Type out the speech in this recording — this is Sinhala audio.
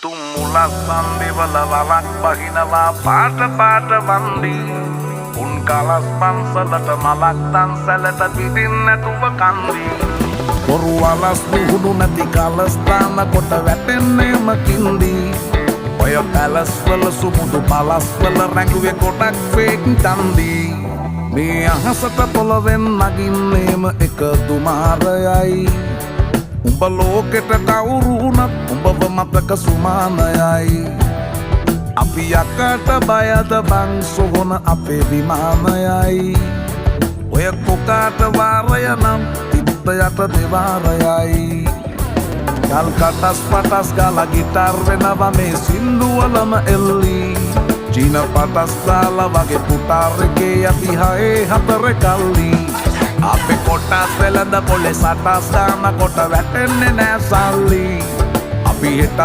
තුම්මුලස් සම්බිවල වලක් බහිනවා පාට පාට වන්දි උන් කලස් පන්සලට මලක් තන්සලට පිටින් නැතුව කන්දි බොරු වලස් නිහුණු නැති කලස්ථාන කොට වැටෙන්නේම කින්දි ඔය පැලස් වල සුමුදු පලස් වල රැඟුවේ කොටක් ෆේක් තන්දි මේ අහසට පොළවෙන් නගින්නේම එක දුමාරයයි උඹ ලෝකෙට කවුරු වුණත් උඹව මතක සුමානයයි අපි යකට බයද බං සොහොන අපේ විමානයයි ඔය කොකාට වාරය නම් තිත්ත යට දෙවාරයයි ගල් කටස් පටස් ගාලා ගිටාර් වෙනවා මේ සින්දුවලම එල්ලි චීන පටස් දාලා වගේ පුටාර් එකේ යටි හයේ හතර කල්ලි අපේ කොටස් වෙලඳ පොලේ සටස් දාන කොට වැටෙන්නේ නෑ සල්ලි අපි හිටත්